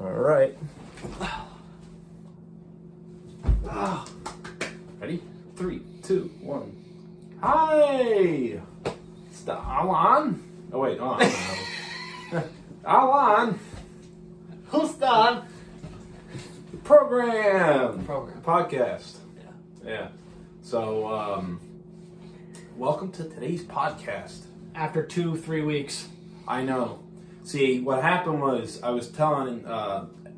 All right. Ready? 3, 2, 1. Hi! It's the Allan. Oh, wait. Oh, Allan. Hoostan. Program. Program. Podcast. Yeah. So, welcome to today's podcast. After 2-3 weeks. I know. See, what happened was I was telling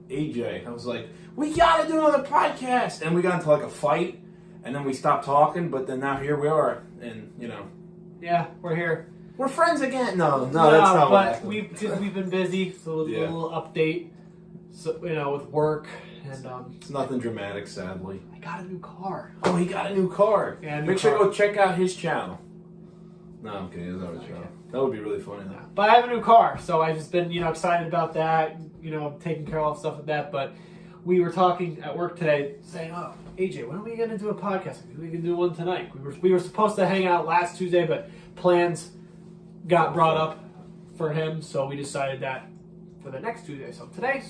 AJ, I was like, we gotta do another podcast! And we got into like a fight, and then we stopped talking, but then now here we are, and you know. Yeah, we're here. We're friends again. No, that's not what happened. we've been busy, so a little update, so, with work, and It's nothing dramatic, sadly. I got a new car. Oh, he got a new car. Yeah, Make sure to go check out his channel. No, I'm kidding. That's not his channel. That would be really funny, though. But I have a new car, so I've just been, excited about that, taking care of stuff with that. But we were talking at work today, saying, "Oh, AJ, when are we going to do a podcast? We can do one tonight." We were supposed to hang out last Tuesday, but plans got brought up for him, so we decided that for the next Tuesday. So today,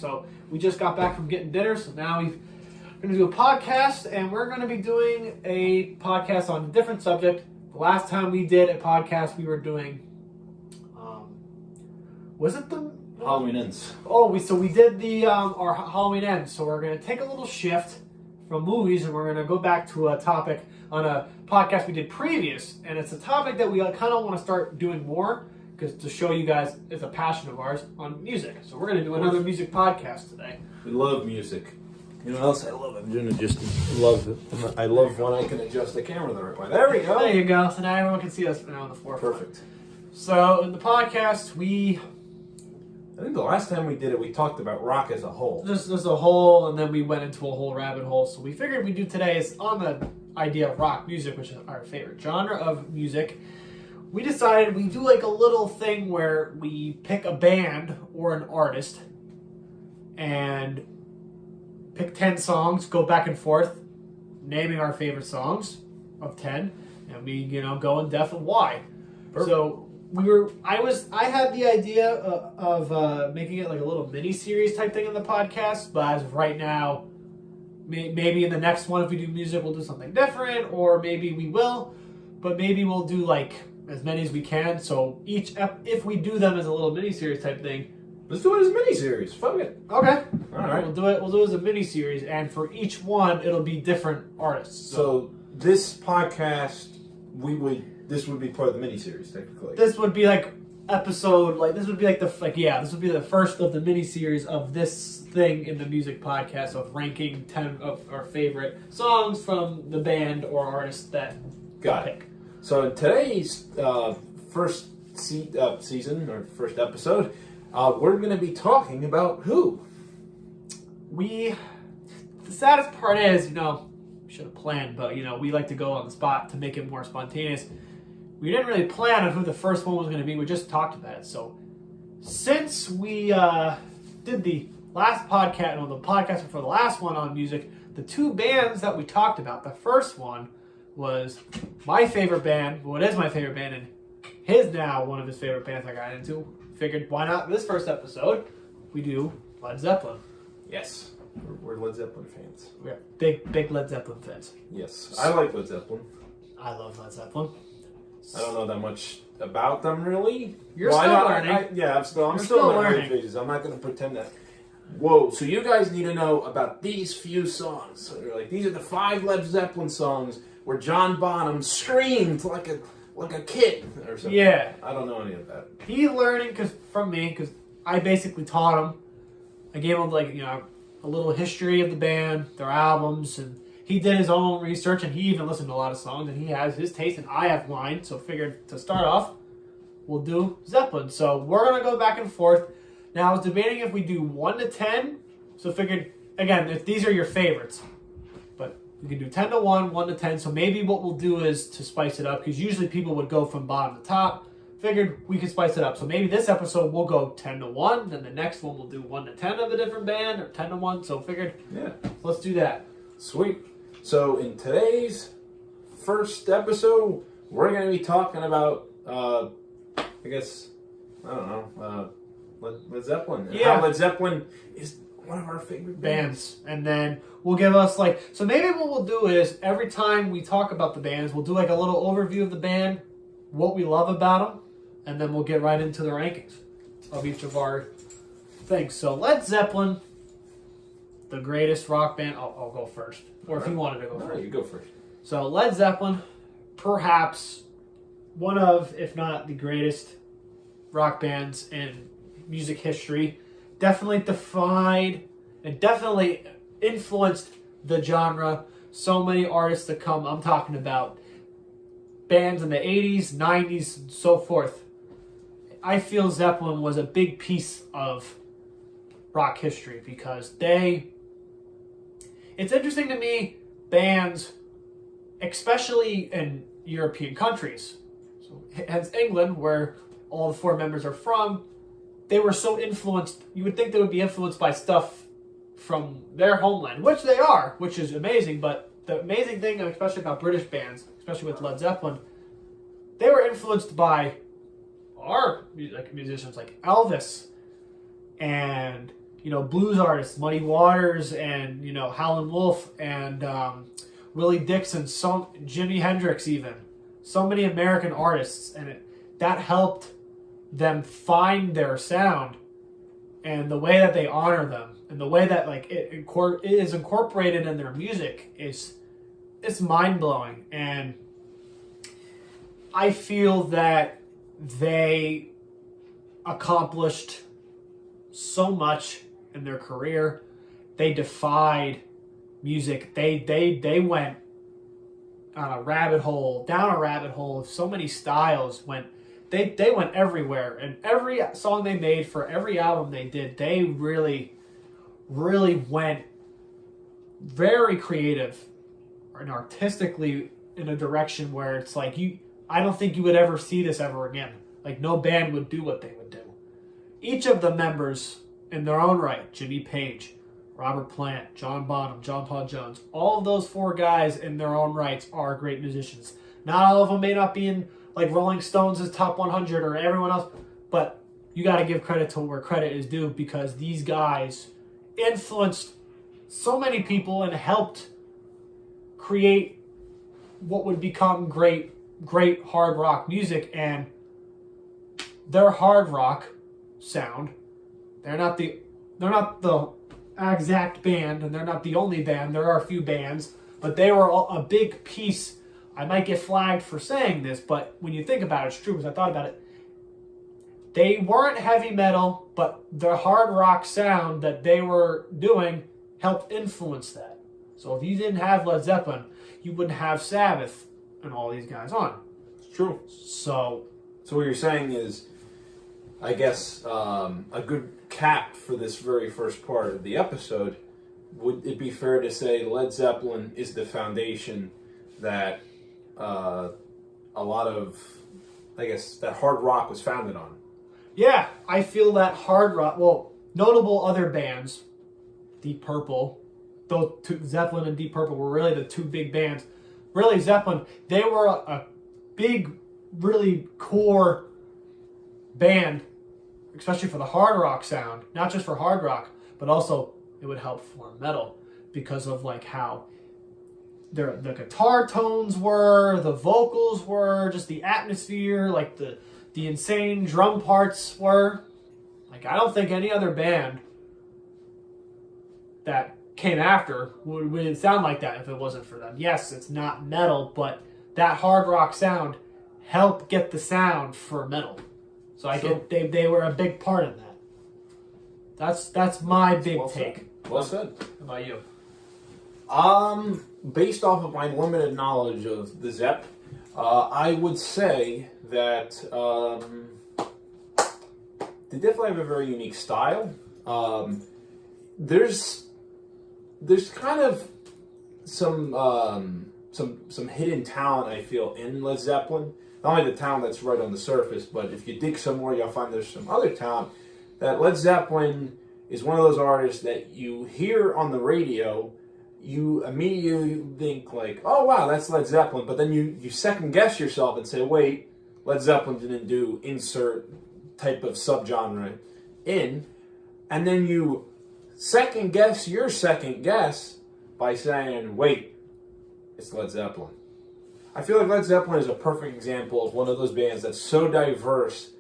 we just got back from getting dinner, so now we're going to do a podcast, and we're going to be doing a podcast on a different subject. The last time we did a podcast, we were doing, was it the Halloween Ends. Oh, we did the our Halloween Ends. So we're going to take a little shift from movies, and we're going to go back to a topic on a podcast we did previous, and it's a topic that we kind of want to start doing more, because to show you guys it's a passion of ours on music. So we're going to do another music podcast today. We love music. You know what else I love? I love when I can adjust the camera the right way. There we go. There you go. So now everyone can see us now on the forefront. Perfect. So in the podcast, I think the last time we did it, we talked about rock as a whole. There's a whole, and then we went into a whole rabbit hole. So we figured we'd do today is on the idea of rock music, which is our favorite genre of music. We decided we do like a little thing where we pick a band or an artist and pick 10 songs, go back and forth, naming our favorite songs of 10, and we, go in depth of why. Perfect. So I had the idea of making it like a little mini-series type thing in the podcast, but as of right now, maybe in the next one, if we do music, we'll do something different, or maybe we will, but maybe we'll do like as many as we can. So if we do them as a little mini-series type thing, let's do it as a mini-series. Fuck it. Okay. All right. We'll do it as a mini-series, and for each one, it'll be different artists. So this podcast, this would be part of the mini-series, technically. This would be like episode, this would be this would be the first of the mini-series of this thing in the music podcast of ranking 10 of our favorite songs from the band or artist that Got pick. it. So in today's first season, or first episode, we're going to be talking about who? The saddest part is, we should have planned, but, we like to go on the spot to make it more spontaneous. We didn't really plan on who the first one was going to be. We just talked about it. So since we did the last podcast, the podcast before the last one on music, the two bands that we talked about, the first one was my favorite band, what is my favorite band, and his now one of his favorite bands I got into. Figured, why not this first episode, we do Led Zeppelin. Yes. We're Led Zeppelin fans. We're big Led Zeppelin fans. Yes. I like Led Zeppelin. I love Led Zeppelin. I don't know that much about them, really. You're still learning. I'm still learning phases. I'm not going to pretend that. Whoa, so you guys need to know about these few songs. So you're like, these are the 5 Led Zeppelin songs where John Bonham screamed like a kid or something. Yeah. I don't know any of that. He's learning from me, because I basically taught him. I gave him a little history of the band, their albums, and he did his own research, and he even listened to a lot of songs, and he has his taste, and I have mine. So figured to start off, we'll do Zeppelin. So we're going to go back and forth. Now I was debating if we do 1 to 10. So figured, again, if these are your favorites. But we can do 10 to 1, 1 to 10. So maybe what we'll do is to spice it up, because usually people would go from bottom to top. Figured we could spice it up. So maybe this episode we'll go 10 to 1. Then the next one we'll do 1 to 10 of a different band, or 10 to 1. So figured, let's do that. Sweet. So in today's first episode, we're going to be talking about, Led Zeppelin. And how Led Zeppelin is one of our favorite bands. And then we'll give us so maybe what we'll do is every time we talk about the bands, we'll do a little overview of the band, what we love about them, and then we'll get right into the rankings of each of our things. So Led Zeppelin, the greatest rock band. I'll go first. Or if you wanted to go first. You go first. So Led Zeppelin, perhaps one of, if not the greatest rock bands in music history. Definitely defied and definitely influenced the genre. So many artists to come. I'm talking about bands in the 80s, 90s, and so forth. I feel Zeppelin was a big piece of rock history because it's interesting to me, bands, especially in European countries, so hence England, where all the four members are from, they were so influenced. You would think they would be influenced by stuff from their homeland, which they are, which is amazing. But the amazing thing, especially about British bands, especially with Led Zeppelin, they were influenced by our musicians like Elvis and blues artists, Muddy Waters and Howlin' Wolf and Willie Dixon, Jimi Hendrix, even so many American artists, and that helped them find their sound and the way that they honor them and the way that it is incorporated in their music it's mind-blowing. And I feel that they accomplished so much in their career. They defied music. They went on a rabbit hole, down a rabbit hole of so many styles. They went everywhere, and every song they made for every album they did, they really, really went very creative and artistically in a direction where it's I don't think you would ever see this ever again. No band would do what they would do. Each of the members in their own right, Jimmy Page, Robert Plant, John Bonham, John Paul Jones, all of those four guys in their own rights are great musicians. Not all of them may not be in Rolling Stones' top 100 or everyone else, but you got to give credit to where credit is due because these guys influenced so many people and helped create what would become great hard rock music. And their hard rock sound, they're not the exact band, and they're not the only band. There are a few bands, but they were a big piece. I might get flagged for saying this, but when you think about it, it's true because I thought about it. They weren't heavy metal, but the hard rock sound that they were doing helped influence that. So if you didn't have Led Zeppelin, you wouldn't have Sabbath and all these guys on. It's true. So what you're saying is, I guess, a good cap for this very first part of the episode, would it be fair to say Led Zeppelin is the foundation that a lot of, I guess, that hard rock was founded on? Yeah, I feel that hard rock. Well, notable other bands, Deep Purple, those two, Zeppelin and Deep Purple were really the two big bands. Really, Zeppelin, they were a big, really core band, especially for the hard rock sound. Not just for hard rock, but also it would help form metal because of how the guitar tones were, the vocals were, just the atmosphere, the insane drum parts were. I don't think any other band that came after would sound like that if it wasn't for them. Yes, it's not metal, but that hard rock sound helped get the sound for metal. So they were a big part of that. That's my big take. Well said. How about you? Based off of my limited knowledge of the Zepp, I would say that they definitely have a very unique style. There's kind of some hidden talent, I feel, in Led Zeppelin. Not only the talent that's right on the surface, but if you dig some more, you'll find there's some other talent. That Led Zeppelin is one of those artists that you hear on the radio, you immediately think oh wow, that's Led Zeppelin, but then you second guess yourself and say, wait, Led Zeppelin didn't do insert type of subgenre in, and then you second guess your second guess by saying, wait, it's Led Zeppelin. I feel like Led Zeppelin is a perfect example of one of those bands that's so diverse,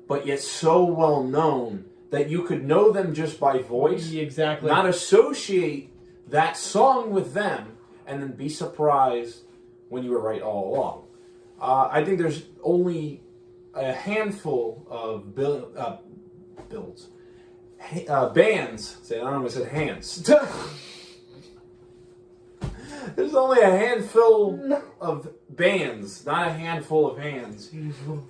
but yet so well known that you could know them just by voice, exactly, not associate that song with them, and then be surprised when you were right all along. I think there's only a handful of bands. Say, I almost said hands. There's only a handful of bands, not a handful of hands,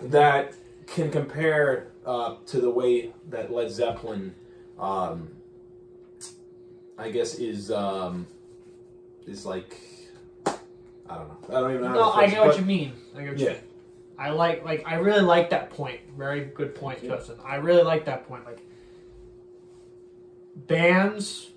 that can compare to the way that Led Zeppelin, I guess, is like, I don't know. I don't even know. No, I get what you mean. I get what you Yeah. mean. I really like that point. Very good point, Justin. I really like that point. Like, bands,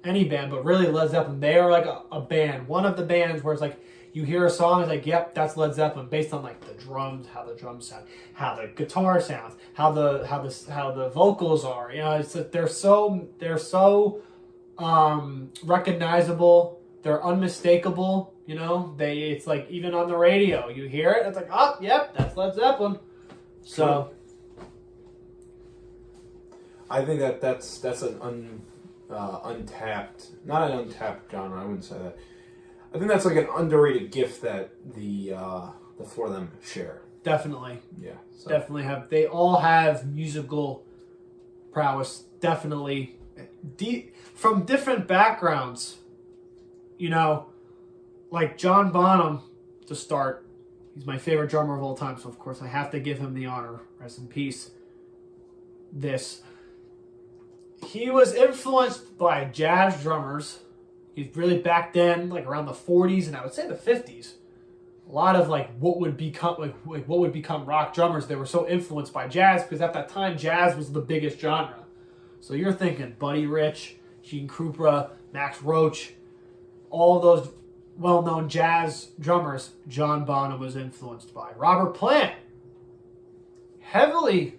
any band, but really Led Zeppelin, they are like a band. One of the bands where it's like, you hear a song, it's like, yep, that's Led Zeppelin, based on like the drums, how the drums sound, how the guitar sounds, how the vocals are. You know, it's like they're so recognizable. They're unmistakable. You know, it's like even on the radio, you hear it, it's like, oh, yep, that's Led Zeppelin. So, I think that's an untapped, not an untapped genre. I wouldn't say that. I think that's like an underrated gift that the four of them share. definitely. Yeah, so. Definitely they all have musical prowess, definitely. From different backgrounds, you know, like John Bonham to start. He's my favorite drummer of all time, so of course I have to give him the honor. Rest in peace. He was influenced by jazz drummers. He's really back then, like around the 40s and I would say the 50s. A lot of like what would become rock drummers, they were so influenced by jazz because at that time jazz was the biggest genre. So you're thinking Buddy Rich, Gene Krupa, Max Roach, all those well-known jazz drummers John Bonham was influenced by. Robert Plant, heavily,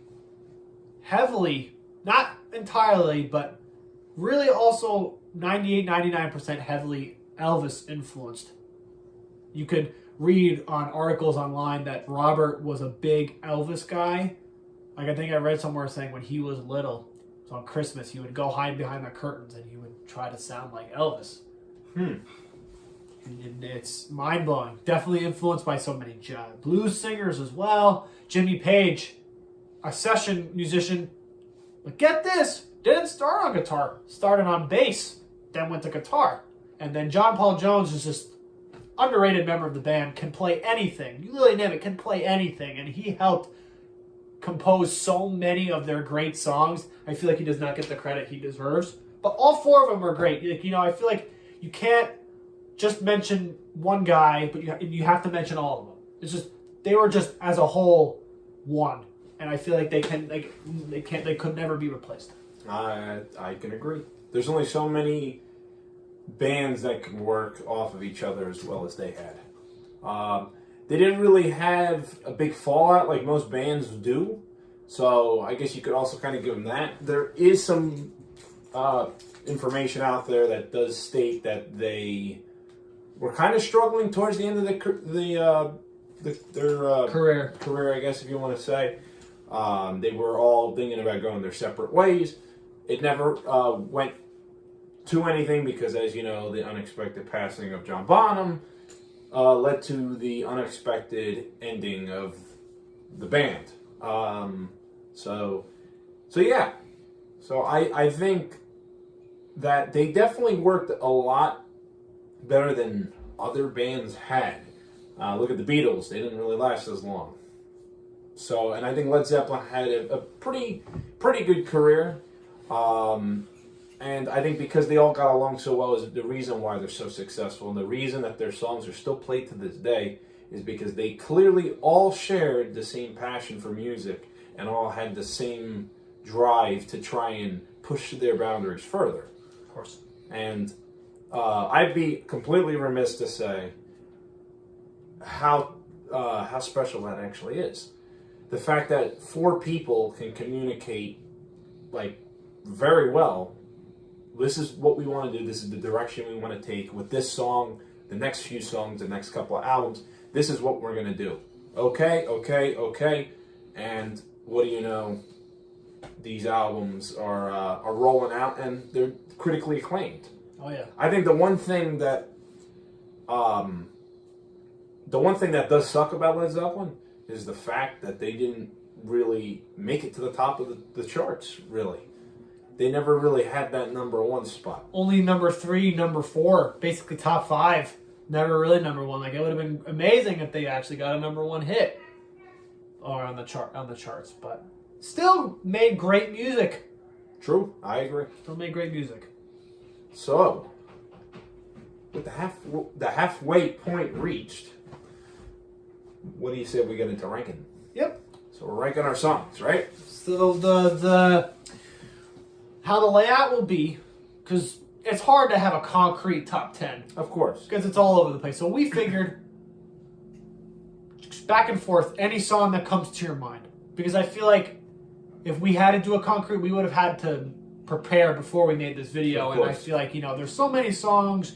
not entirely, but really also 98-99% heavily Elvis influenced. You could read on articles online that Robert was a big Elvis guy. Like I think I read somewhere saying when he was little, so on Christmas, he would go hide behind the curtains and he would try to sound like Elvis. And it's mind-blowing. Definitely influenced by so many blues singers as well. Jimmy Page, a session musician. But get this, didn't start on guitar. Started on bass, then went to guitar. And then John Paul Jones is just underrated member of the band, can play anything. You really name it, can play anything. And he helped compose so many of their great songs. I feel like he does not get the credit he deserves. But all four of them are great. Like, you know, I feel like you can't just mention one guy, but you have to mention all of them. It's just they were just as a whole one, and I feel like they could never be replaced. I can agree. There's only so many bands that can work off of each other as well as they had. They didn't really have a big fallout like most bands do, so I guess you could also kind of give them that. There is some information out there that does state that they were kind of struggling towards the end of their career, I guess, if you want to say. They were all thinking about going their separate ways. It never went to anything because, as you know, the unexpected passing of John Bonham led to the unexpected ending of the band. So yeah. So I think that they definitely worked a lot better than other bands had. Look at the Beatles; they didn't really last as long. So, and I think Led Zeppelin had a pretty good career, and I think because they all got along so well is the reason why they're so successful, and the reason that their songs are still played to this day is because they clearly all shared the same passion for music and all had the same drive to try and push their boundaries further. Of course. And I'd be completely remiss to say how special that actually is. The fact that four people can communicate like very well this is what we want to do. This is the direction we want to take with this song, the next few songs, the next couple of albums. This is what we're going to do. Okay. And what do you know? These albums are rolling out, and they're critically acclaimed. Oh yeah. I think the one thing that does suck about Led Zeppelin is the fact that they didn't really make it to the top of the charts. Really, they never really had that number one spot. Only number 3, number 4, basically top 5. Never really number 1. Like, it would have been amazing if they actually got a number 1 hit or on the charts, but still made great music. True, I agree. Still made great music. So, with the halfway point reached, what do you say we get into ranking? Yep. So we're ranking our songs, right? So the how the layout will be, because it's hard to have a concrete top 10. Of course. Because it's all over the place. So we figured, just back and forth, any song that comes to your mind. Because I feel like if we had to do a concrete, we would have had to prepare before we made this video. And I feel like, there's so many songs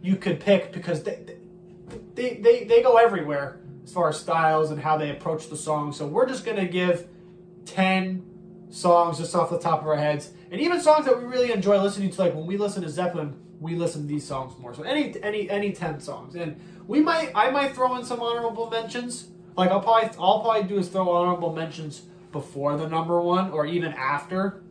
you could pick because they go everywhere as far as styles and how they approach the song. So we're just going to give 10 songs just off the top of our heads. And even songs that we really enjoy listening to, like when we listen to Zeppelin, we listen to these songs more. So any 10 songs. And I might throw in some honorable mentions. Like I'll probably do is throw honorable mentions before the number 1 or even after.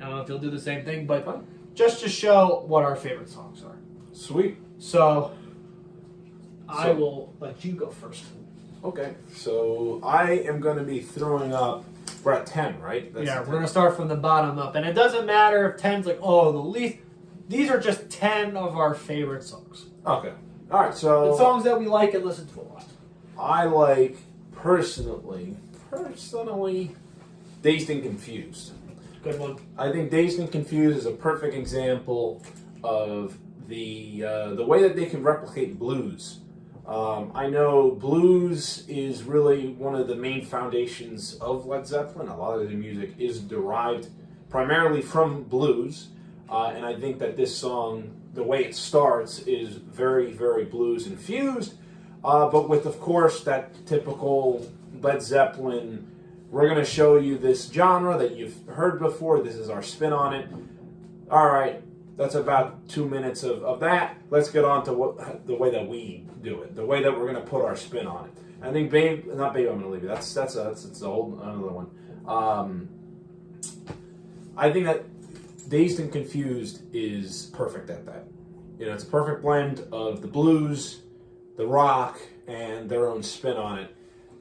I don't know if you'll do the same thing, but just to show what our favorite songs are. Sweet. So I will let you go first. Okay, so I am going to be throwing up. We're at 10, right? We're going to start from the bottom up. And it doesn't matter if 10's like, the least. These are just 10 of our favorite songs. Okay. All right, so. The songs that we like and listen to a lot. I like, personally, Dazed and Confused. Good one. I think Dazed and Confused is a perfect example of the way that they can replicate blues. I know blues is really one of the main foundations of Led Zeppelin. A lot of the music is derived primarily from blues. And I think that this song, the way it starts, is very, very blues infused. But with, of course, that typical Led Zeppelin, we're going to show you this genre that you've heard before. This is our spin on it. All right. That's about 2 minutes of that. Let's get on to the way that we do it, the way that we're going to put our spin on it. I think I'm going to leave you. That's a whole another one. I think that Dazed and Confused is perfect at that. It's a perfect blend of the blues, the rock, and their own spin on it.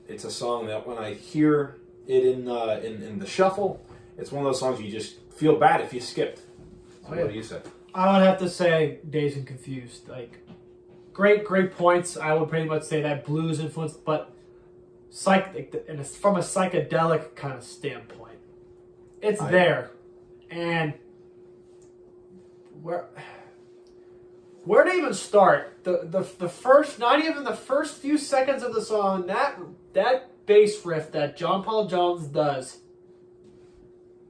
It's a song that when I hear it in the shuffle, it's one of those songs you just feel bad if you skipped. So what do you say? I would have to say Dazed and Confused. Like, great points. I would pretty much say that blues influence, but from a psychedelic kind of standpoint, it's there. And where to even start? The first, not even the first few seconds of the song, that bass riff that John Paul Jones does,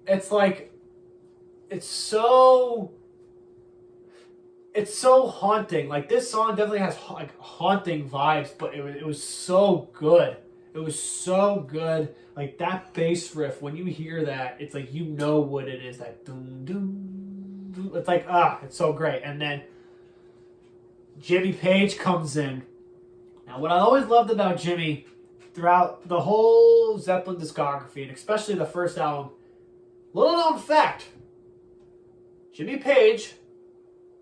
it's like, it's so haunting. Like, this song definitely has like haunting vibes, but it was so good. It was so good. Like, that bass riff, when you hear that, it's like you know what it is. That doom doom doom. It's like it's so great. And then Jimmy Page comes in. Now, what I always loved about Jimmy throughout the whole Zeppelin discography, and especially the first album, little known fact. Jimmy Page,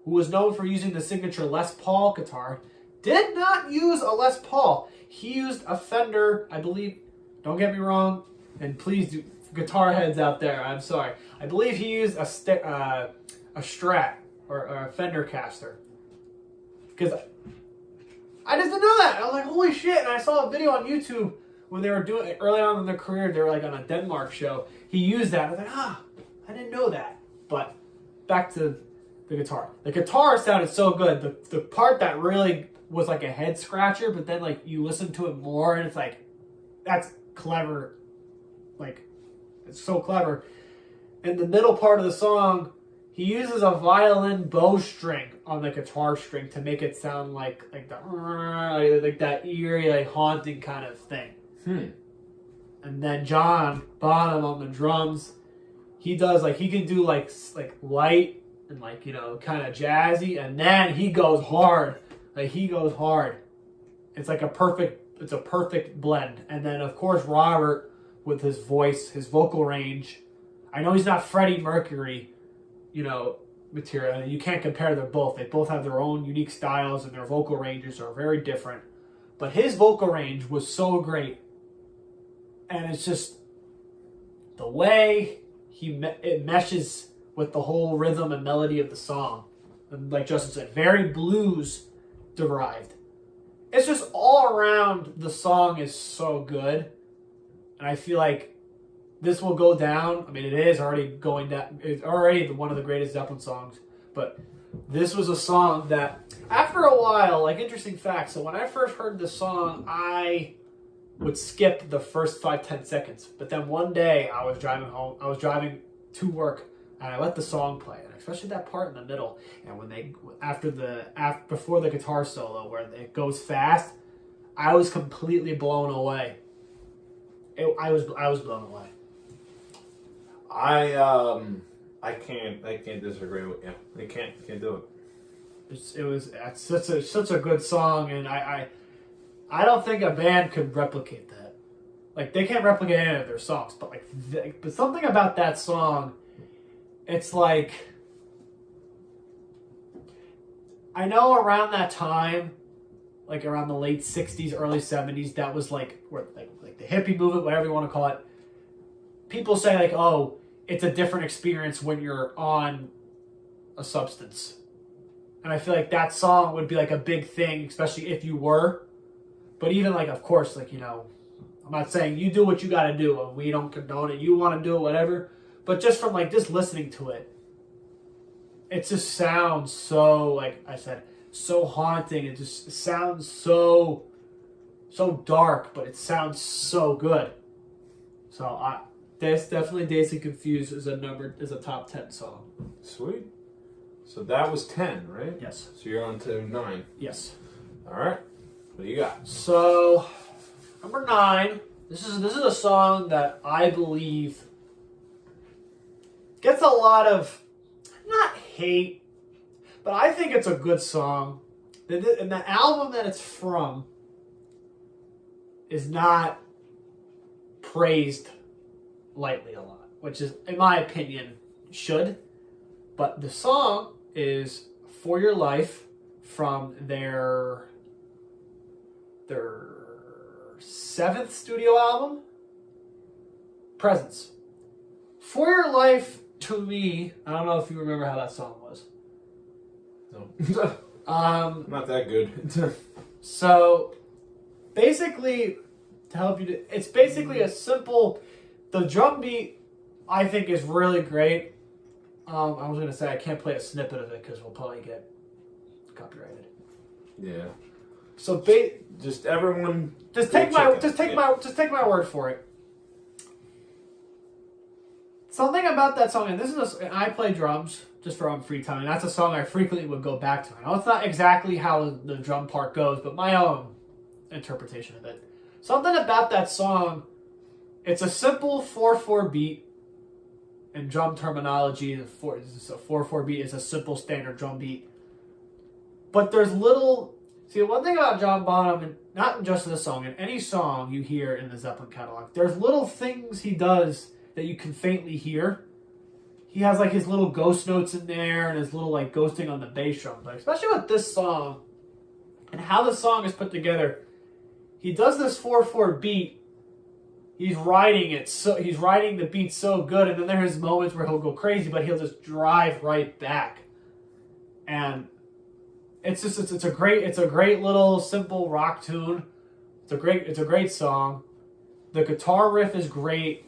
who was known for using the signature Les Paul guitar, did not use a Les Paul. He used a Fender, I believe. Don't get me wrong, and please do, guitar heads out there, I'm sorry. I believe he used a Strat or a Fender Caster. Because I just didn't know that. I was like, holy shit. And I saw a video on YouTube when they were doing it early on in their career. They were like on a Denmark show. He used that. I was like, I didn't know that. But back to the guitar. The guitar sounded so good. The part that really was like a head scratcher, but then like you listen to it more and it's like, that's clever. Like, it's so clever. In the middle part of the song, he uses a violin bowstring on the guitar string to make it sound like that eerie, like haunting kind of thing. And then John Bonham on the drums, he does he can do like light and kind of jazzy, and then he goes hard. He goes hard. It's a perfect blend. And then of course Robert with his voice, his vocal range. I know he's not Freddie Mercury, material. And you can't compare them both. They both have their own unique styles and their vocal ranges are very different. But his vocal range was so great. And it's just the way it meshes with the whole rhythm and melody of the song. And like Justin said, very blues derived. It's just all around the song is so good. And I feel like this will go down. I mean, it is already going down. It's already one of the greatest Zeppelin songs. But this was a song that, after a while, interesting fact. So when I first heard this song, I would skip the first 5-10 seconds. But then one day I was driving home. I was driving to work, and I let the song play, and especially that part in the middle. And when before the guitar solo where it goes fast, I was completely blown away. I was blown away. I can't disagree with you. I can't do it. It's such a good song, and I don't think a band could replicate that. They can't replicate any of their songs, but but something about that song, it's I know around that time, around the late 60s, early 70s, that was where the hippie movement, whatever you want to call it. People say oh, it's a different experience when you're on a substance. And I feel like that song would be a big thing, especially if you were. But even of course, I'm not saying you do what you got to do, and we don't condone it. You want to do it, whatever. But just from just listening to it, it just sounds so, like I said, so haunting. It just sounds so dark, but it sounds so good. So this definitely Dazed and Confused is a top 10 song. Sweet. So that was 10, right? Yes. So you're on to 9. Yes. All right. What do you got? So number 9. This is a song that I believe gets a lot of not hate, but I think it's a good song. And the album that it's from is not praised lightly a lot, which is, in my opinion, should. But the song is For Your Life from their 7th studio album, Presence. For Your Life, to me, I don't know if you remember how that song was. No. Not that good. So, basically, to help you, it's basically a simple, the drum beat, I think, is really great. I was going to say I can't play a snippet of it because we'll probably get copyrighted. Yeah. So, just everyone, just take my word for it. Something about that song, and I play drums just for free time, and that's a song I frequently would go back to. I know it's not exactly how the drum part goes, but my own interpretation of it. Something about that song, it's a simple 4/4 beat. In drum terminology, the 4/4 beat is a simple standard drum beat. But there's one thing about John Bonham, and not just in this song, in any song you hear in the Zeppelin catalog, there's little things he does that you can faintly hear. He has his little ghost notes in there and his little ghosting on the bass drum. But especially with this song and how the song is put together, he does this 4/4 beat. He's riding the beat so good, and then there's moments where he'll go crazy, but he'll just drive right back. And it's a great little simple rock tune. It's a great song. The guitar riff is great.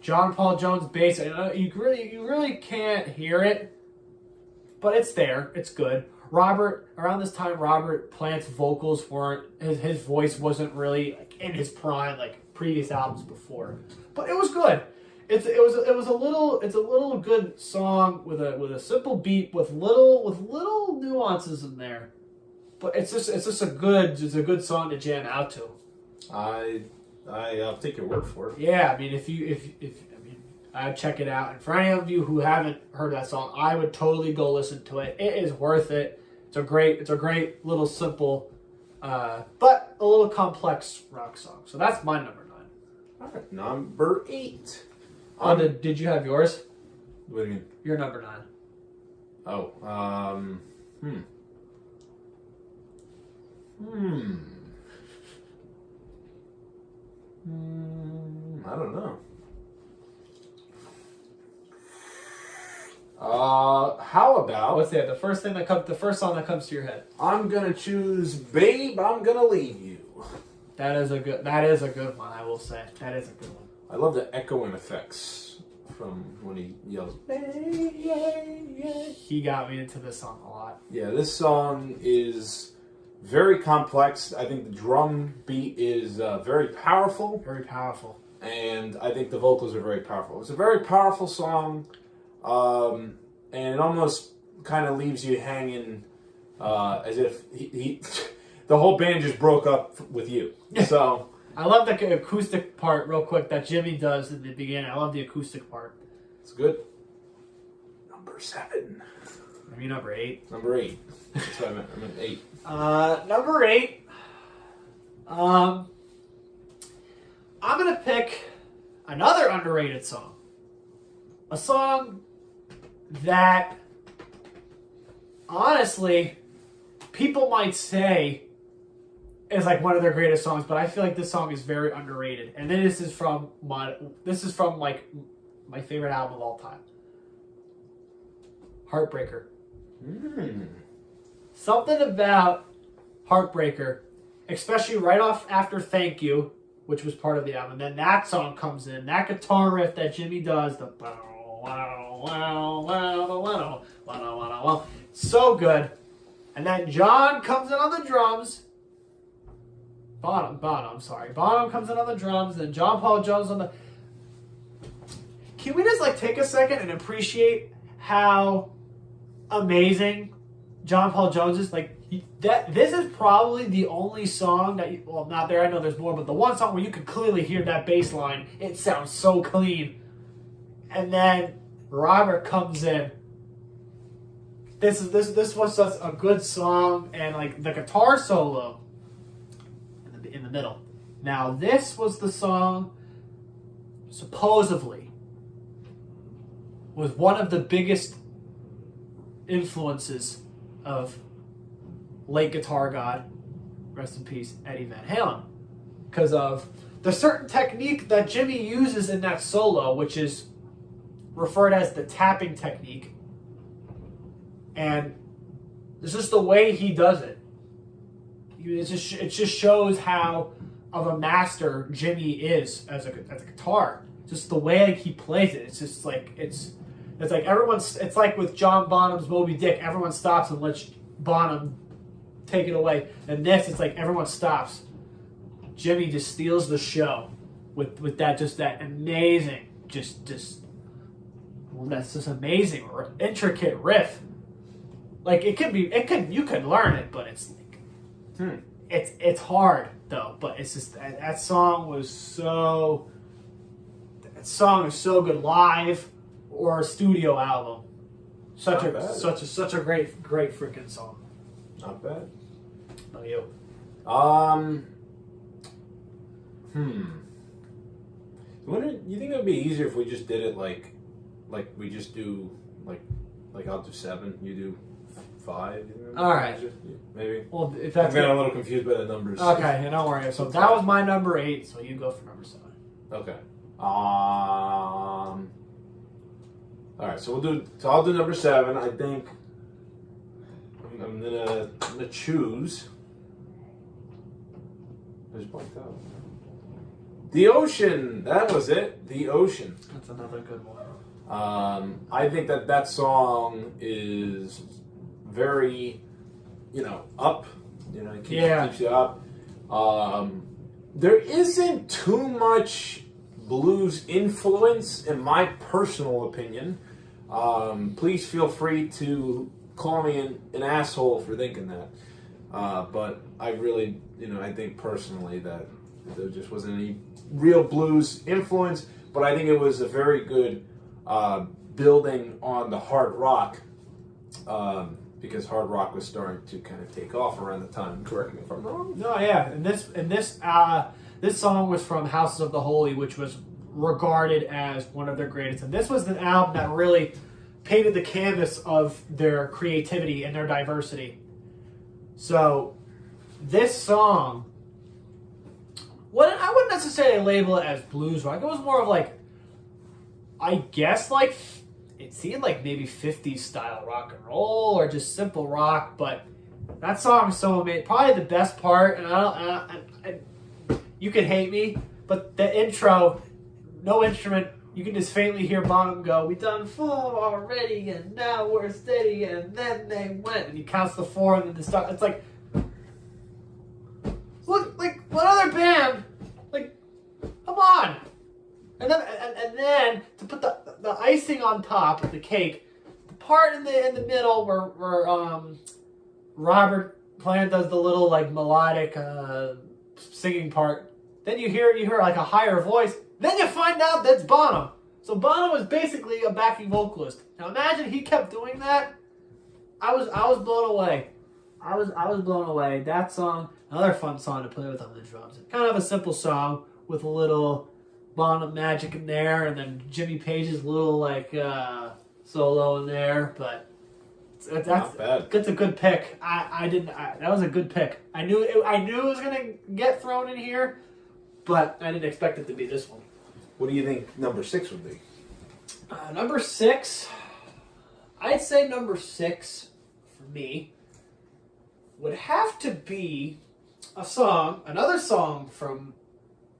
John Paul Jones bass, you really can't hear it, but it's there. It's good. Around this time, Robert Plant's vocals weren't, his voice wasn't really in his prime previous albums before, but it was good. It's a little good song with a simple beat with little nuances in there, but it's just a good song to jam out to. I'll take your word for it. Yeah, I mean I'd check it out, and for any of you who haven't heard that song, I would totally go listen to it. It is worth it. It's a great little simple, but a little complex rock song. So that's my number 9. All right, number 8. Did you have yours? What do you mean? Your number 9. Oh, I don't know. How about? What's that? The first song that comes to your head. I'm gonna choose "Babe, I'm Gonna Leave You." That is a good one. I will say that is a good one. I love the echoing effects from when he yells. He got me into this song a lot. Yeah, this song is very complex. I think the drum beat is very powerful. Very powerful. And I think the vocals are very powerful. It's a very powerful song, and it almost kind of leaves you hanging as if he the whole band just broke up with you. So I love the acoustic part real quick that Jimmy does in the beginning. I love the acoustic part. It's good. Number 7. I mean number 8. Number 8. That's what I meant. I meant 8. Number 8. I'm gonna pick another underrated song. A song that honestly people might say is like one of their greatest songs, but I feel like this song is very underrated. And then this is from like my favorite album of all time. Heartbreaker. Something about Heartbreaker, especially right off after Thank You, which was part of the album. Then that song comes in, that guitar riff that Jimmy does, the so good. And then John comes in on the drums. Bonham comes in on the drums, then John Paul Jones on the... Can we just like take a second and appreciate how amazing John Paul Jones is? Like this is probably the only song that not there. I know there's more, but the one song where you can clearly hear that bass line. It sounds so clean. And then Robert comes in. This was such a good song, and like the guitar solo in the middle. Now this was the song supposedly was one of the biggest influences of late guitar god, rest in peace, Eddie Van Halen, because of the certain technique that Jimmy uses in that solo, which is referred as the tapping technique, and it's just the way he does it. It just shows how of a master Jimmy is as a guitar. Just the way he plays it. It's just like it's like everyone's. It's like with John Bonham's Moby Dick. Everyone stops and lets Bonham take it away. And this, it's like everyone stops. Jimmy just steals the show with that amazing that's just amazing intricate riff. Like you can learn it, but it's like it's hard though. But it's just that song is so good live or a studio album. Such a great freaking song. Not bad. How you? Wouldn't you think it would be easier if we just did it like we just do like I'll do 7, you do 5? All right. Maybe. Well, if that's I'm getting a little confused by the numbers. Okay, don't worry. So that was my number 8. So you go for number 7. Okay. All right. So I'll do number 7. I think I'm gonna choose. I just blanked out. The Ocean. That was it. The Ocean. That's another good one. I think that song is very, up. It keeps you up. There isn't too much blues influence, in my personal opinion. Please feel free to call me an asshole for thinking that. But I really, I think personally that there just wasn't any real blues influence, but I think it was a very good building on the hard rock, because hard rock was starting to kind of take off around the time. Correct me if I'm wrong. No, yeah, and this song was from Houses of the Holy, which was regarded as one of their greatest, and this was an album that really painted the canvas of their creativity and their diversity. So, this song, I wouldn't necessarily label it as blues rock. It was more of like, I guess like, it seemed like maybe 50s style rock and roll or just simple rock, but that song is so amazing. Probably the best part, and you can hate me, but the intro, no instrument, you can just faintly hear Bonham go, "We done 4 already, and now we're steady," and then they went, and he counts the 4, and then they start. It's like, look, like what other band? Like, come on! And then to put the icing on top of the cake, the part in the middle where Robert Plant does the little like melodic singing part. Then you hear like a higher voice. Then you find out that's Bonham. So Bonham was basically a backing vocalist. Now imagine he kept doing that. I was blown away. I was blown away. That song, another fun song to play with on the drums. Kind of a simple song with a little Bonham magic in there, and then Jimmy Page's little like solo in there. But that's not bad. That's a good pick. That was a good pick. I knew it was gonna get thrown in here, but I didn't expect it to be this one. What do you think number 6 would be? Number 6, I'd say number 6 for me would have to be another song from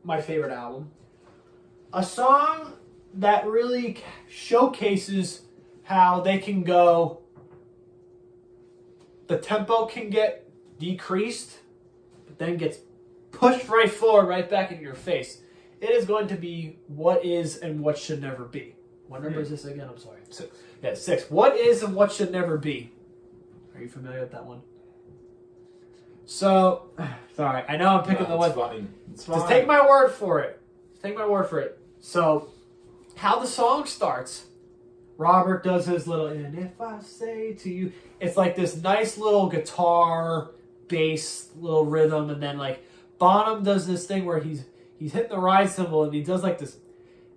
my favorite album. A song that really showcases how they can go, the tempo can get decreased, but then gets pushed right forward, right back in your face. It is going to be What Is and What Should Never Be. What number is this again? I'm sorry. 6. Yeah, 6. What Is and What Should Never Be. Are you familiar with that one? So, sorry. I know I'm picking the one. Fine. It's fine. Just take my word for it. So, how the song starts, Robert does his little, and if I say to you, it's like this nice little guitar, bass, little rhythm, and then like Bonham does this thing where he's hitting the ride cymbal, and he does like this.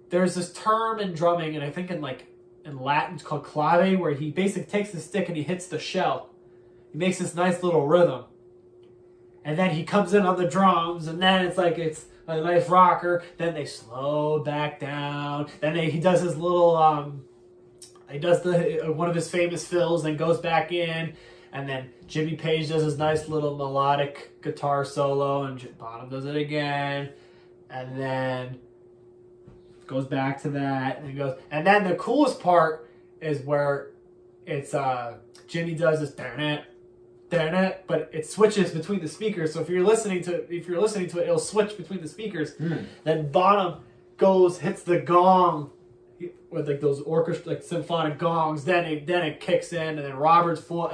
There's this term in drumming, and I think in Latin it's called clave, where he basically takes the stick and he hits the shell. He makes this nice little rhythm, and then he comes in on the drums, and then it's a nice rocker. Then they slow back down. Then he does his little he does one of his famous fills, then goes back in. And then Jimmy Page does his nice little melodic guitar solo, and Bonham does it again. And then goes back to that, and goes. And then the coolest part is where it's Jimmy does this but it switches between the speakers. So if you're listening to it, it'll switch between the speakers. Then Bonham hits the gong with like those orchestra, like symphonic gongs. Then it kicks in, and then Robert's full.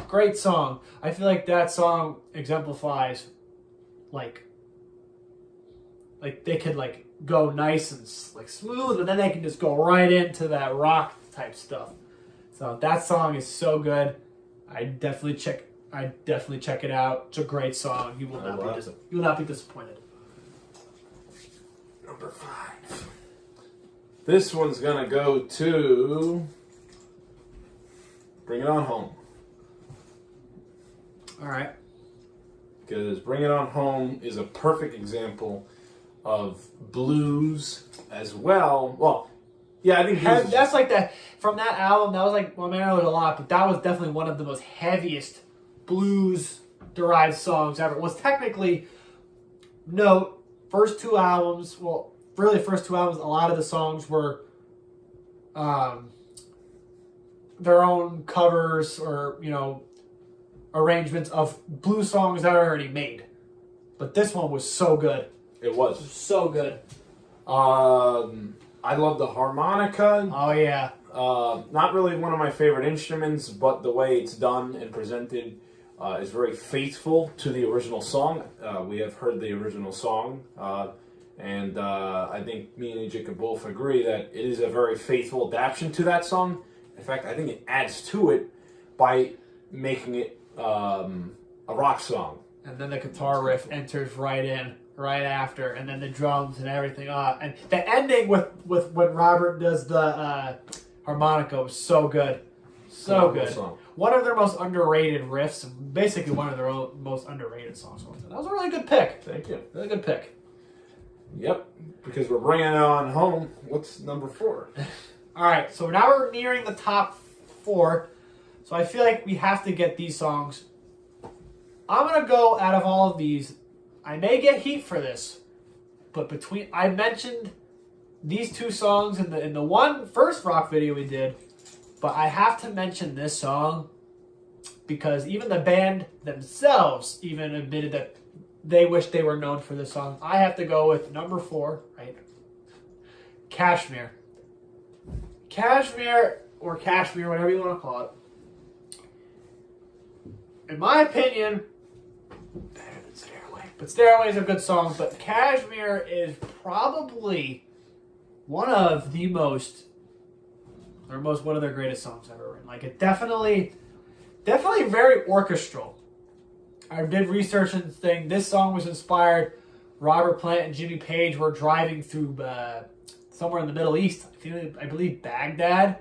Great song. I feel like that song exemplifies like they could like go nice and like smooth, and then they can just go right into that rock type stuff. So that song is so good. I definitely check it out. It's a great song. You will not be disappointed. Number 5. This one's gonna go to Bring It On Home. All right. Because Bring It On Home is a perfect example of blues as well. Well, yeah, I think that's like that from that album. That was like, well, I know it a lot, but that was definitely one of the most heaviest blues-derived songs ever. It was technically first 2 albums. Well, really, first 2 albums. A lot of the songs were their own covers or arrangements of blues songs that are already made. But this one was so good. It was so good. I love the harmonica. Oh yeah. Not really one of my favorite instruments, but the way it's done and presented is very faithful to the original song. We have heard the original song, and I think me and Jacob both agree that it is a very faithful adaptation to that song. In fact, I think it adds to it by making it a rock song. And then the guitar riff enters right after, and then the drums and everything. And the ending with when Robert does the harmonica was so good. So good. Song. One of their most underrated riffs, basically one of their most underrated songs. That was a really good pick. Thank you. Really good pick. Yep, because we're bringing it on home. What's number 4? All right, so now we're nearing the top 4. So I feel like we have to get these songs. I'm going to go out of all of these. I may get heat for this, but I mentioned these 2 songs in the one first rock video we did, but I have to mention this song because even the band themselves even admitted that they wish they were known for this song. I have to go with number 4, right? Kashmir. Kashmir, or Kashmir, whatever you want to call it. In my opinion, better than Stairway. But Stairway is a good song, but Kashmir is probably one of their greatest songs ever written. Like, it definitely very orchestral. I did research and thing. This song was inspired. Robert Plant and Jimmy Page were driving through somewhere in the Middle East. I believe Baghdad.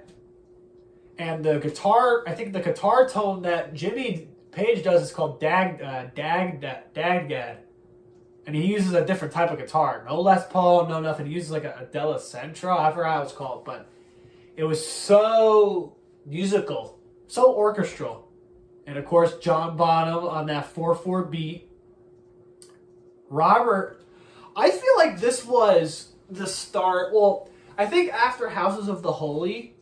And the guitar tone that Jimmy Page does is called Dagdad. And he uses a different type of guitar. No Les Paul, no nothing. He uses like a Della Centro. I forgot how it's called. But it was so musical, so orchestral. And of course, John Bonham on that 4/4 beat. Robert, I feel like this was the start. Well, I think after Houses of the Holy,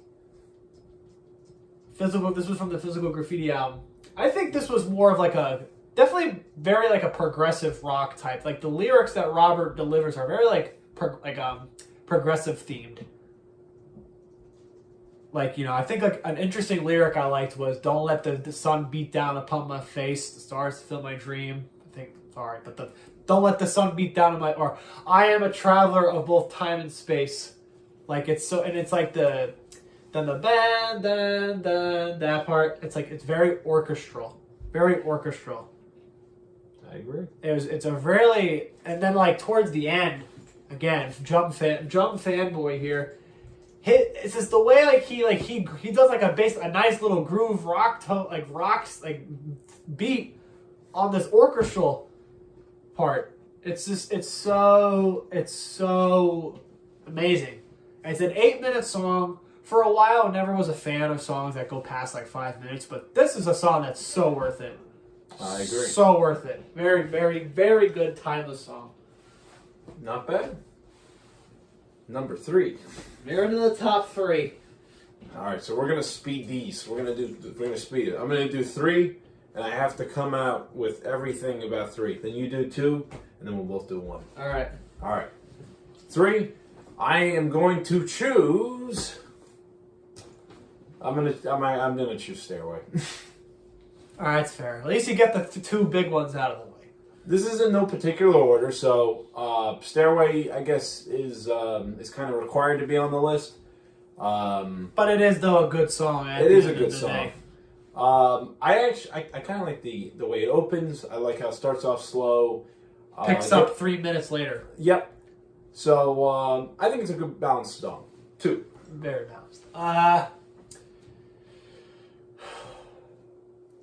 this was from the Physical Graffiti album. I think this was more of like definitely very like a progressive rock type. Like the lyrics that Robert delivers are very progressive themed. Like, I think like an interesting lyric I liked was, "Don't let the sun beat down upon my face, the stars fill my dream." I think, sorry, but "Don't let the sun beat down on my," or "I am a traveler of both time and space." Like it's so, and it's like then the band, that part. It's like it's very orchestral, very orchestral. I agree. It's a really, and then like towards the end, again, drum fanboy here. It's just the way he does like a nice little groove rock beat on this orchestral part. It's so amazing. It's an 8-minute song. For a while, I never was a fan of songs that go past like 5 minutes, but this is a song that's so worth it. I agree. So worth it. Very, very, very good, timeless song. Not bad. Number 3. We're into the top 3. All right, so we're gonna speed these. We're gonna speed it. I'm gonna do 3, and I have to come out with everything about 3. Then you do 2, and then we'll both do 1. All right. All right. 3. I am going to choose. I'm gonna choose Stairway. All right, that's fair. At least you get the 2 big ones out of the way. This is in no particular order, so Stairway, I guess, is kind of required to be on the list. But it is, though, a good song. It is a good song. I kind of like the way it opens. I like how it starts off slow. Picks up 3 minutes later. Yep. So I think it's a good balanced song. 2. Very balanced.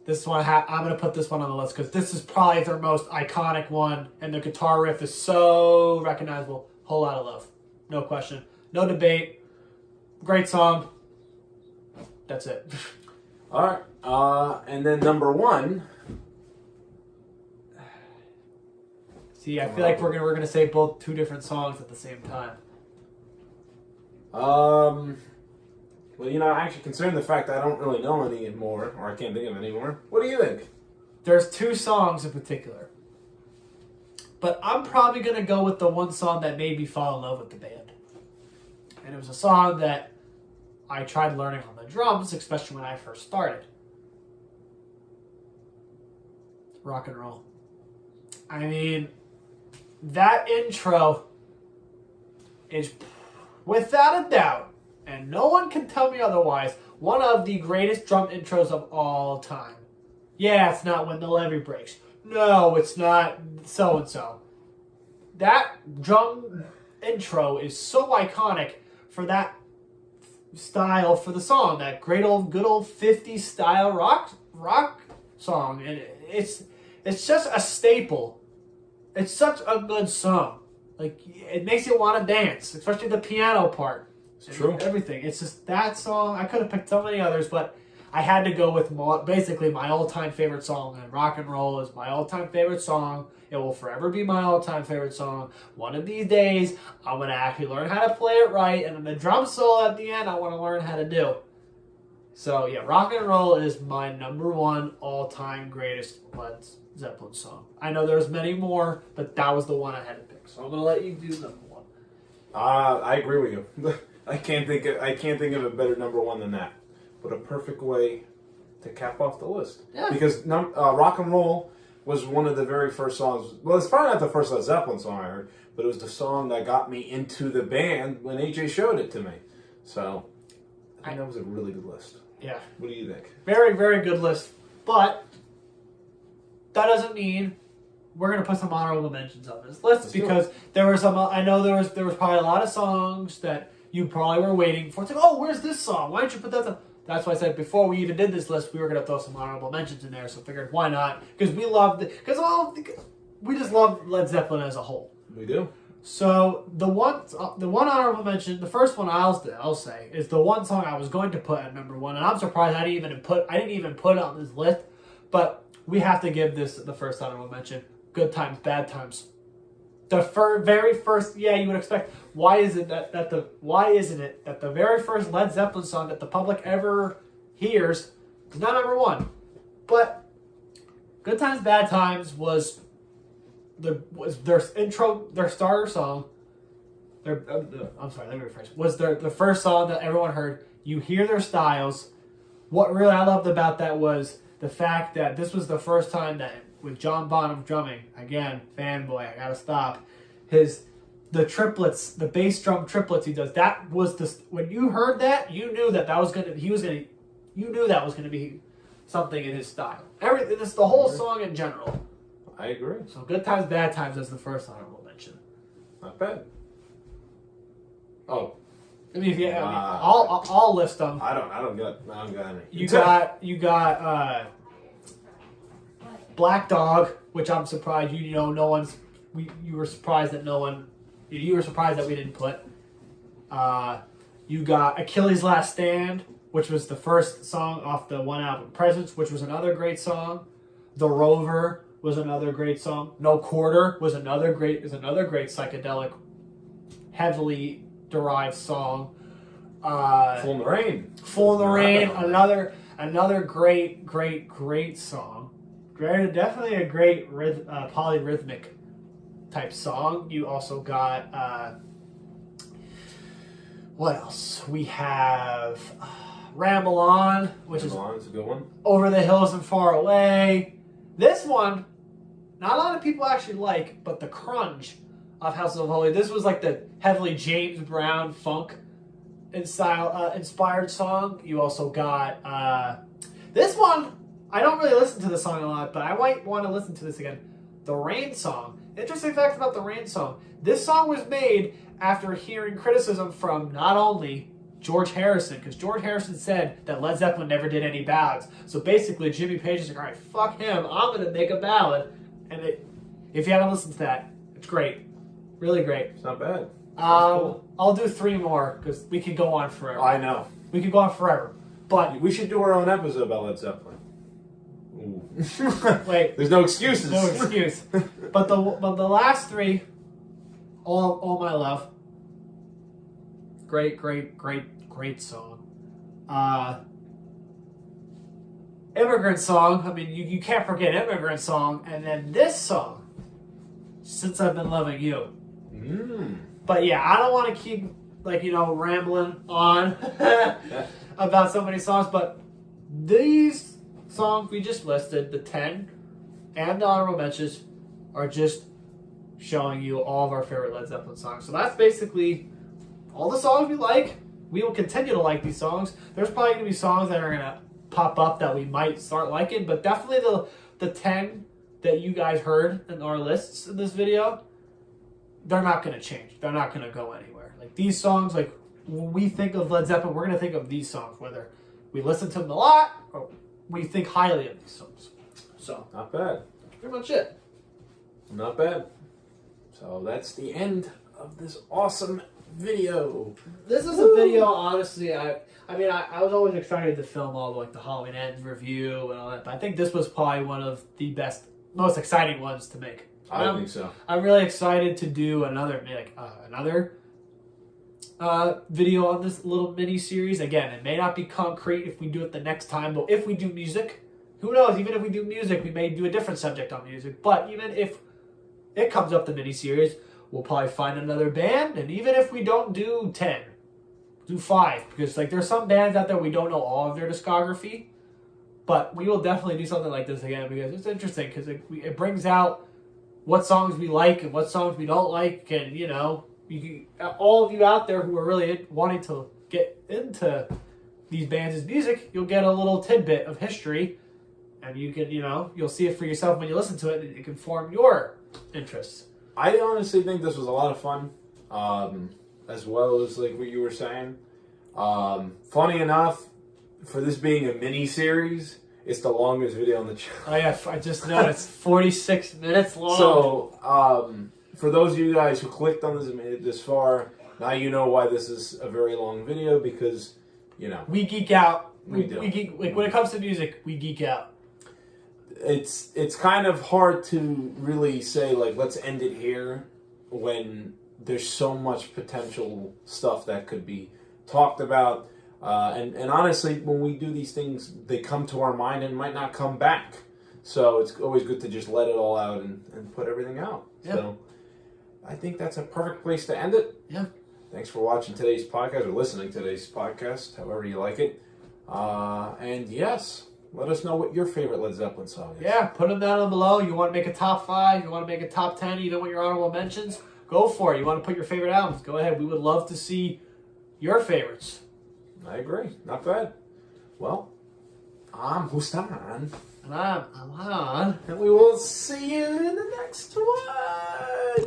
This one, I'm going to put this one on the list because this is probably their most iconic one, and the guitar riff is so recognizable. Whole Lot of Love. No question. No debate. Great song. That's it. All right. And then number 1. See, I feel like we're gonna say both 2 different songs at the same time. Well, actually, considering the fact that I don't really know any more, or I can't think of any more, what do you think? There's 2 songs in particular. But I'm probably going to go with the one song that made me fall in love with the band. And it was a song that I tried learning on the drums, especially when I first started. Rock and roll. I mean, that intro is, without a doubt, and no one can tell me otherwise, one of the greatest drum intros of all time. Yeah, it's not When the Levee Breaks. No, it's not so-and-so. That drum intro is so iconic for that style for the song, that good old 50s style rock song. And it's just a staple. It's such a good song. Like, it makes you want to dance, especially the piano part. It's true. Everything. It's just that song. I could have picked so many others, but I had to go with basically my all-time favorite song. And Rock and Roll is my all-time favorite song. It will forever be my all-time favorite song. One of these days, I'm going to actually learn how to play it right. And then the drum solo at the end, I want to learn how to do. So, yeah, Rock and Roll is my number one all-time greatest Led Zeppelin song. I know there's many more, but that was the one I had to pick. So I'm going to let you do number one. I agree with you. I can't think of a better number one than that. But a perfect way to cap off the list. Yeah. Because Rock and Roll was one of the very first songs. Well, it's probably not the first Led Zeppelin song I heard, but it was the song that got me into the band when AJ showed it to me. So I think that was a really good list. Yeah. What do you think? Very, very good list. But that doesn't mean we're going to put some honorable mentions on this list, because there were some. I know there was probably a lot of songs that you probably were waiting for. It's like, oh, where's this song? Why didn't you put that song? That's why I said before we even did this list, we were going to throw some honorable mentions in there. So I figured, why not? Because we just love Led Zeppelin as a whole. We do. So the one honorable mention, the first one I'll say is the one song I was going to put at number one, and I'm surprised I didn't even put it on this list. But we have to give this the first honorable mention: "Good Times, Bad Times." The very first, you would expect. Why isn't it that the very first Led Zeppelin song that the public ever hears is not number one? But "Good Times, Bad Times" was their intro, their starter song. I'm sorry, let me rephrase. Was the first song that everyone heard. You hear their styles. What really I loved about that was the fact that this was the first time that, with John Bonham drumming, again, fanboy, I gotta stop. The triplets, the bass drum triplets he does, that was when you heard that, you knew that was gonna be something in his style. Everything, this the whole song in general. I agree. So "Good Times, Bad Times" is the first honorable mention. Not bad. Oh. I mean, I'll list them. I don't got any. You got Black Dog, which I'm surprised you were surprised that we didn't put. You got Achilles' Last Stand, which was the first song off the one album Presence, which was another great song. The Rover was another great song. No Quarter was another great psychedelic, heavily derived song. Full in the Rain. Full in the Rain, another great song. Definitely a great polyrhythmic type song. You also got what else? We have Ramble On, which is a good one. Over the Hills and Far Away. This one, not a lot of people actually like, but the crunge of House of Holy. This was like the heavily James Brown funk inspired song. You also got this one. I don't really listen to this song a lot, but I might want to listen to this again. The Rain song. Interesting fact about the Rain song. This song was made after hearing criticism from not only George Harrison, because George Harrison said that Led Zeppelin never did any ballads. So basically, Jimmy Page is like, all right, fuck him. I'm going to make a ballad. And if you haven't listened to that, it's great. Really great. It's not bad. Cool. I'll do three more, because we could go on forever. I know. We could go on forever. But we should do our own episode about Led Zeppelin. Ooh. Wait. There's no excuses. No excuse. But the last three, all my love. Great song. Immigrant Song. I mean, you can't forget Immigrant Song. And then this song. Since I've Been Loving You. Mm. But yeah, I don't want to keep, rambling on about so many songs, but these songs we just listed, the 10 and the honorable mentions, are just showing you all of our favorite Led Zeppelin songs. So that's basically all the songs we like. We will continue to like these songs. There's probably going to be songs that are going to pop up that we might start liking, but definitely the 10 that you guys heard in our lists in this video, they're not going to change. They're not going to go anywhere. Like these songs, like when we think of Led Zeppelin, we're going to think of these songs, whether we listen to them a lot or we think highly of these songs. So Not bad. that's pretty much it. Not bad. So that's the end of this awesome video. This is a video, honestly. I was always excited to film all the Halloween Ends review and all that, but I think this was probably one of the best, most exciting ones to make. I think so. I'm really excited to do another video on this little mini series. Again, it may not be concrete if we do it the next time, but if we do music, who knows? Even if we do music, we may do a different subject on music. But even if it comes up the mini series, we'll probably find another band. And even if we don't do 10, do 5, because there's some bands out there we don't know all of their discography. But we will definitely do something like this again because it's interesting because it brings out what songs we like and what songs we don't like, and all of you out there who are really wanting to get into these bands' music, you'll get a little tidbit of history, and you can you'll see it for yourself when you listen to it, and it can form your interests. I honestly think this was a lot of fun, as well as what you were saying. Funny enough, for this being a mini series, it's the longest video on the channel. Oh yeah, I just noticed 46 minutes long. So, for those of you guys who clicked on this and made it this far, now you know why this is a very long video, because, we geek out. We do. We geek, when it comes to music, we geek out. It's kind of hard to really say, let's end it here, when there's so much potential stuff that could be talked about. And honestly, when we do these things, they come to our mind and might not come back. So it's always good to just let it all out and put everything out. Yeah. So I think that's a perfect place to end it. Yeah. Thanks for watching today's podcast or listening to today's podcast, however you like it. And yes, let us know what your favorite Led Zeppelin song is. Yeah, put them down below. You want to make a top 5, you want to make a top 10, you don't want your honorable mentions, go for it. You want to put your favorite albums, go ahead. We would love to see your favorites. I agree. Not bad. Well, I'm Hoostan. And I'm Allan. And we will see you in the next one.